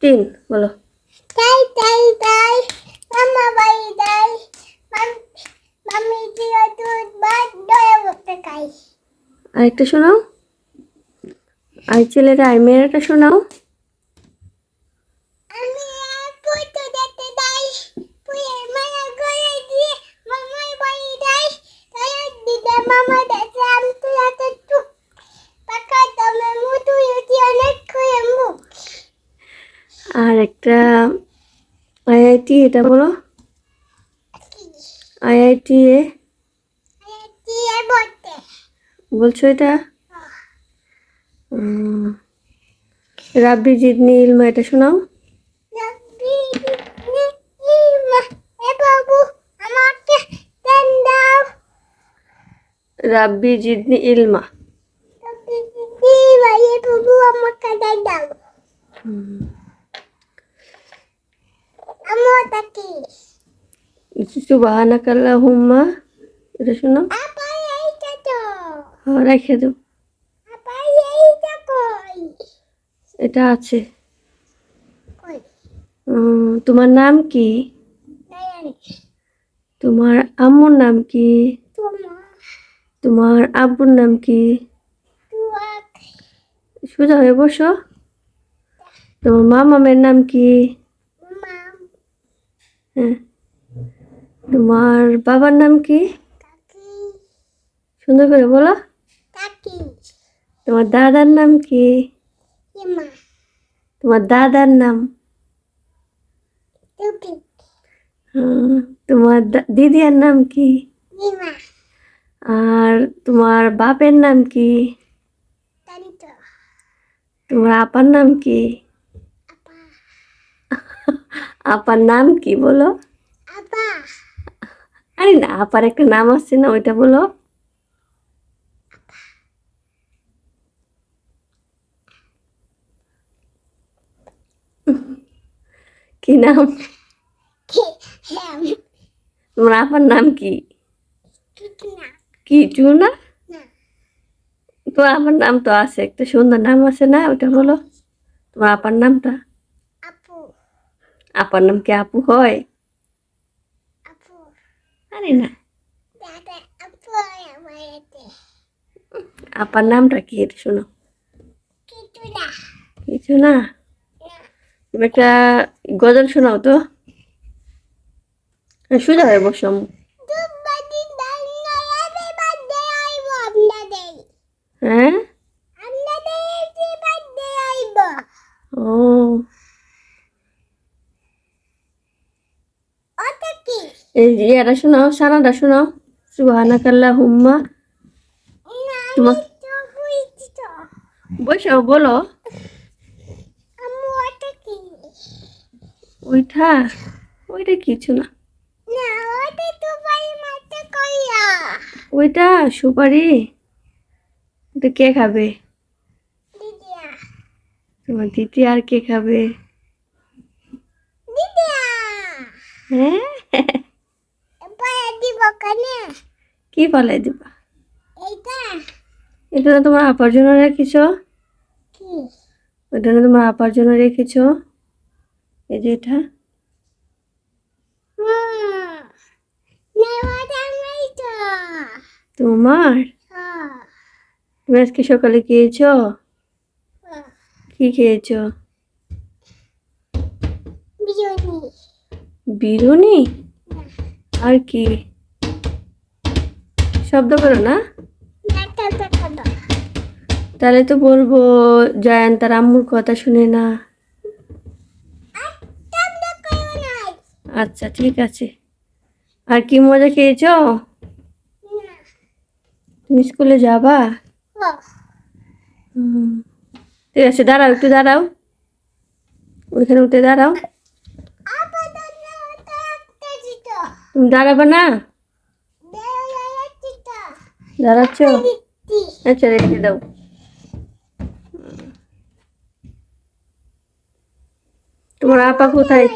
তিন বলো। তাই তাই তাই মামা বাই তাই মামি দিয়ে দুধ ভাত দয়া করতে খাই। আরেকটা শোনাও, আর ছেলেটা আর মেয়েটা শোনাও। আমি পুতো দেখতে যাই, পুয়ের মায়া গড়ে দিয়ে মামার বাড়ি যাই, তাই দিদা মামা দেখে আমি তুই হাতে টুক পাকা দমে মুটু ইউটি অনেক করে মুখ। আর একটা আইআইটি, এটা বলো। আইআইটি এ দিয়ে বলতে বলছো এটা। রাব্বি জিদনি ইলমা, এটা শোনাও। রব্বি ইলমা এ বাবু আমাকে দেন দাও। রাব্বি জিদনি ইলমা। রব্বি ইলমা এ বাবু আমাকে দেন দাও। আমার তাকি সুবহানাকাল্লাহুম্মা, এটা শোনাও। আপা এইটা তো হ্যাঁ, রেখে দাও। আপা এইটা কই এটা আছে। কই তোমার নাম কি? জায়ান তোমার আম্মুর নাম কি? তোমা তোমার আব্বুর নাম কি? তুয়াক সোজা হয়ে বসো। তোমার মামামের নাম কি? মাম হ্যাঁ। তোমার বাবার নাম কি? তাকি সুন্দর করে বলো। তাকি তোমার দাদার নাম কি? ইমা তোমার দাদার নাম? টুপি তোমার দিদিয়ার নাম কি? ইমা আর তোমার বাপের নাম কি? তানিতো তোমার আপার নাম কি? আপা আপার নাম কি বলো? আপা আরে না, আপার একটা নাম আছে না, ওইটা বলো। কি নাম? কে হ্যাম তোমার আপার নাম কি? কিছু না কিছু না? না তোমার আপার নাম তো আছে, একটা সুন্দর নাম আছে না, ওটা বলো। তোমার আপার নামটা। আপু আপার নাম কি আপু হয়? আপু আরে না, দাদা আপু আমার এতে আপার নামটা কি এটা শোনো। কিছু না কিছু না? না তুমি একটা গজল শোনাও তো। সোজা হয়ে বসো। দুবাদি দাইনা এভি বার্থডে আইব আপনাদের হ্যাঁ। আপনাদের এভি বার্থডে আইব ও, ওটা কি এই যে এটা শোনাও, সানাটা শোনাও। সুবহানাকাল্লাহুম্মা। না তোমার আমি তো বুঝছি তো বসো বলো। আম্মু ওটা কি ওইটা, ওইটা কিছু না। না ওটা তো বাড়ি মারতে কইয়া ওইটা সুপারি। ওটা কে খাবে? দিদিয়া তোমার দিদি। আর কে খাবে? দিদিয়া হ্যাঁ। পায়া দিব কানে কি পালাই দিবা? এইটা এটা না তোমার আপার জন্য রেখেছ? কি ওইটা না তোমার আপার জন্য রেখেছ? এই যে এটা। নেওয়াটা নাই তো তোমার? হ্যাঁ তুমি আজকে সকালে খেয়েছো? কি খেয়েছো? বিরিয়ানি বিরিয়ানি। আর কি? শব্দ করো না। নাটা খাবা তাহলে তো বলবো জায়ান তার আম্মুর কথা শুনে না। আটটা কইও নাই আচ্ছা ঠিক আছে। আর কি মজা খেয়েছো? না তুমি স্কুলে যাবা? ও হুম, ঠিক আছে, দাঁড়াও একটু দাঁড়াও। ওইখানে উঠে দাঁড়াও। আপাতত ওটা একটা দিত তুমি দাঁড়াবে না? দেয়া দিত দাঁড়াচ্ছ? দিতি আচ্ছা রেখে দাও। তোমার আপা কোথায়?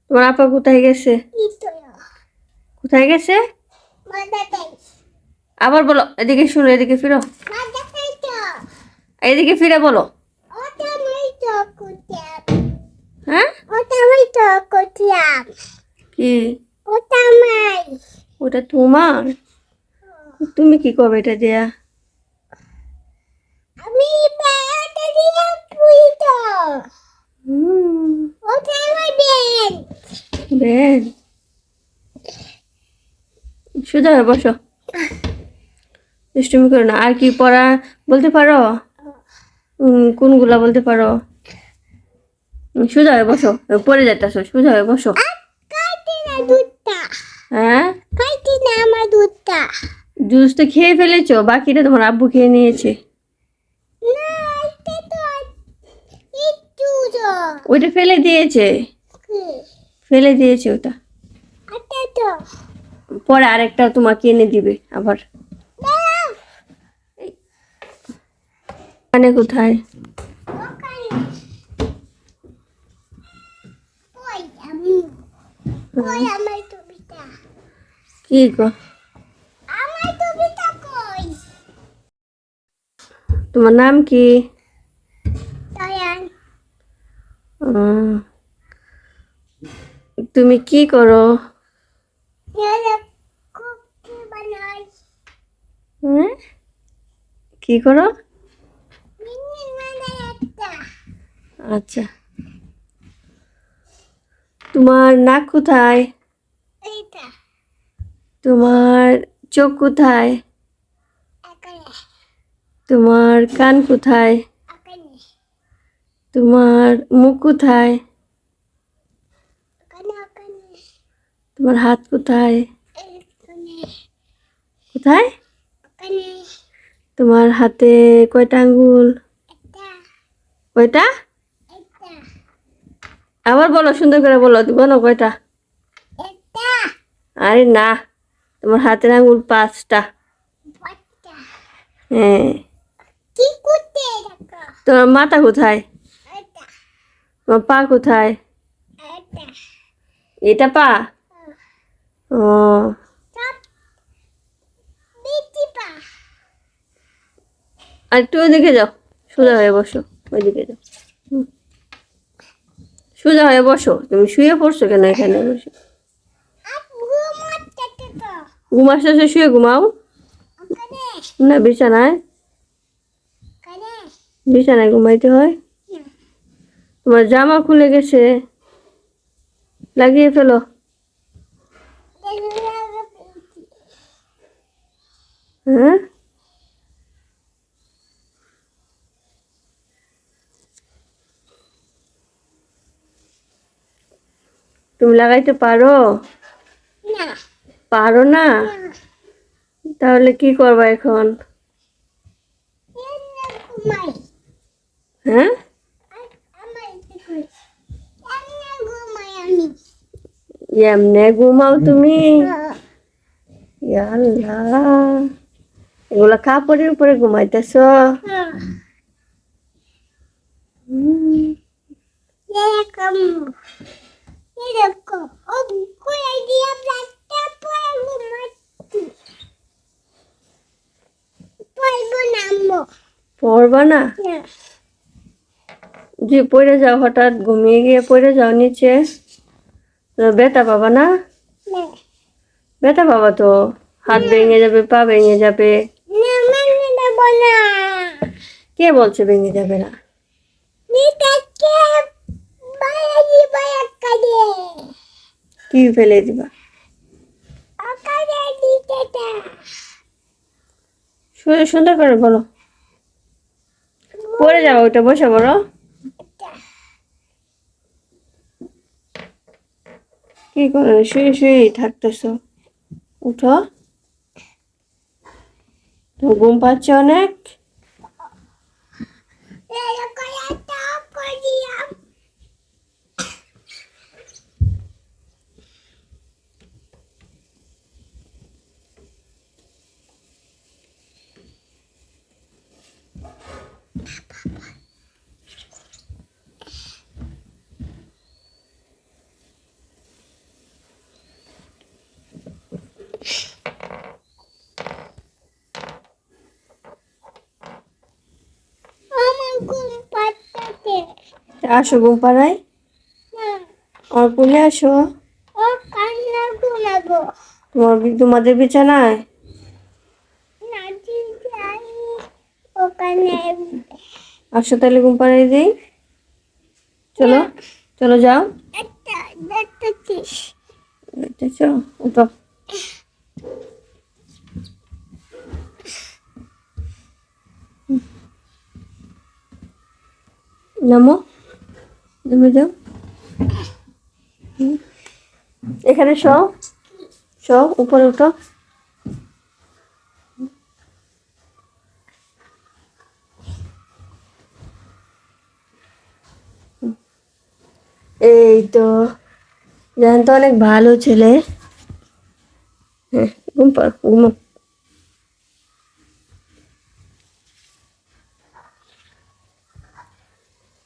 তোমার আপা কোথায় গেছে? দিত কোথায় গেছে? মাদা দেই আবার বলো, এদিকে শুনো, এদিকে ফিরো। মাদা দেই তো এদিকে ফিরে বলো। ওটা নাই তো কুতে হ্যাঁ। কি? ওটা আমার। ওটা তোমার? তুমি কি করবে এটা দিয়া? আমি বেড়াতে দিয়ে পুইতো। হুম, ওটা আমার বেন। বেন। সোজা হয়ে বসো, দুষ্টুমি করো না। আর কি পড়া বলতে পারো? কোনগুলা বলতে পারো? সোজা হয়ে বসো, পড়ে যাইতেছো, সোজা হয়ে বসো। খাইতে না দুধটা। হ্যাঁ, খাইতে না আমার দুধটা। জুস তো খেয়ে ফেলেছো, বাকিটা তোমার আব্বু খেয়ে নিয়েছে। না, এটা তো একটু তো। ওইটা ফেলে দিয়েছে, ফেলে দিয়েছে ওটা। এটা তো। পরে আরেকটা তোমাকে এনে দিবে আবার। দাঁড়াও। মানে কোথায়? ওখানে। কই আমি? কই আমার টুপিটা? কি গো? আমার টুপিটা কই? তোমার নাম কি? জায়ান। উম, তুমি কি করো? ইয়ালা কুকি বানাই। হ্যাঁ, কি করো? মিনি বানাই একটা। আচ্ছা, তোমার নাক কোথায়? এইটা। তোমার চোখ কোথায়? এখানে। তোমার কান কোথায়? এখানে। তোমার মুখ কোথায়? এখানে। তোমার হাত কোথায়? এখানে। কোথায়? এখানে। তোমার হাতে কয়টা আঙ্গুল? একটা। কয়টা? একটা। আবার বলো, সুন্দর করে বলো, বলো কয়টা? একটা। আরে না, তোমার হাতের আঙ্গুল 5টা। বাচ্চা। হ্যাঁ। কি করতে দেখো? তোমার মাথা কোথায়? এটা। তোমার পা কোথায়? এটা। এটা পা? ও, সব বেশি পা। আর একটু ওইদিকে যাও, সোজা হয়ে বসো, ওইদিকে যাও। সোজা হয়ে বসো, তুমি শুয়ে পড়ছো কেন এখানে বসে? আর ঘুমাতে তো। ঘুম আসতেছে, শুয়ে ঘুমাও। ওখানে। না, বিছানায়, ওখানে। বিছানায় ঘুমাইতে হয়। তোমার জামা খুলে গেছে, লাগিয়ে ফেলো। হ্যাঁ, তুমি লাগাইতে পারো? না। পারো না? তাহলে কি করবা এখন? ঘুমাই। হ্যাঁ, আমার ঘুমাই আমি। এমনে ঘুমাও তুমি? ইয়া আল্লাহ, এগুলা কাপড়ের উপরে ঘুমাইতেছ? এরকম এরকম ও করে দিয়ে ব্লাডটা পরে ঘুমাচ্ছি। পরবো নামবো। পড়বা না? যে পড়ে যাও, হঠাৎ ঘুমিয়ে গিয়ে পড়ে যাও নিচে, তো ব্যথা পাবা না? ব্যথা পাবা তো, হাত ভেঙে যাবে, পা ভেঙে যাবে। না মানে দেবো না। কে বলছে ভেঙে যাবে না? নিতাকে বাইরে বাইরে কাজে। কি ফেলে দিবা? ওখানে দিতেটা। সুন্দর করে বলো, পড়ে যাবো, ওইটা বসে বলো। কি করে শুয়ে শুয়ে থাকতেছো? উঠো, তো ঘুম পাচ্ছে অনেক। এরকম একটা করিয়াম। আমার ঘুম পাচ্ছে। আসো ঘুম পাড়াই, না। আমার কোলে আসো। ঘুমাবো তোমাদের বিছানায়? না যাই ওখানে আসো তাহলে ঘুম পাড়িয়ে দিই। চলো চলো যাও। একটা দেখতেছিস দেখতেছো? ওঠো। নামো, নেমে যাও। এখানে শো, শো, উপরে উঠো। এই তো জানেন তো অনেক ভালো ছেলে। হ্যাঁ, ঘুম পাড়ো, ঘুমো।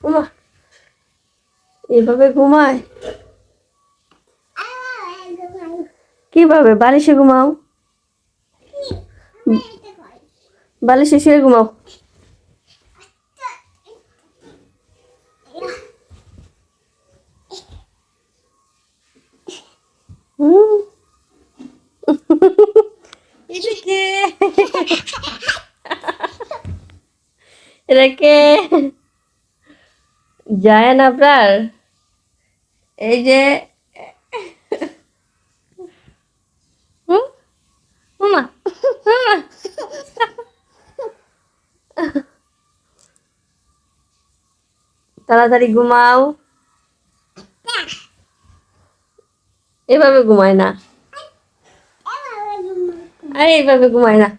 ঘুমা, এভাবে ঘুমায়? কিভাবে? বালিশে ঘুমাও, বালিশে শুয়ে ঘুমাও। হুম। এটা কে? এটা কে? জায়ান আপনার? এই যে হুম, হুমা, হুমা। তাড়াতাড়ি ঘুমাও। এভাবে ঘুমায় না, আরে এইভাবে ঘুমায় না।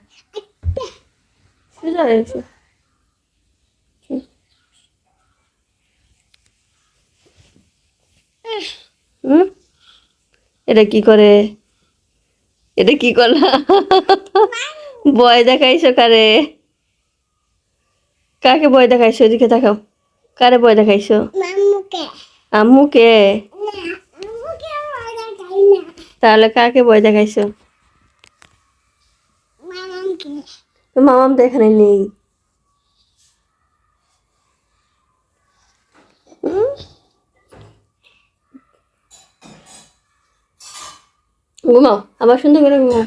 সোজা হয়ে এসো। হুম, এটা কি করে? এটা কি করলা? ভয় দেখাইছো কারে? কাকে ভয় দেখাইছো? এদিকে তাকাও। কারে ভয় দেখাইছো? মামুকে আম্মুকে? না মামুকে ওরা খাই না তাহলে কাকে ভয় দেখাইছো? মামাকে তো মামাম তো এখানে নেই। হুম? ঘুমাও, আবার সুন্দর করে ঘুমাও।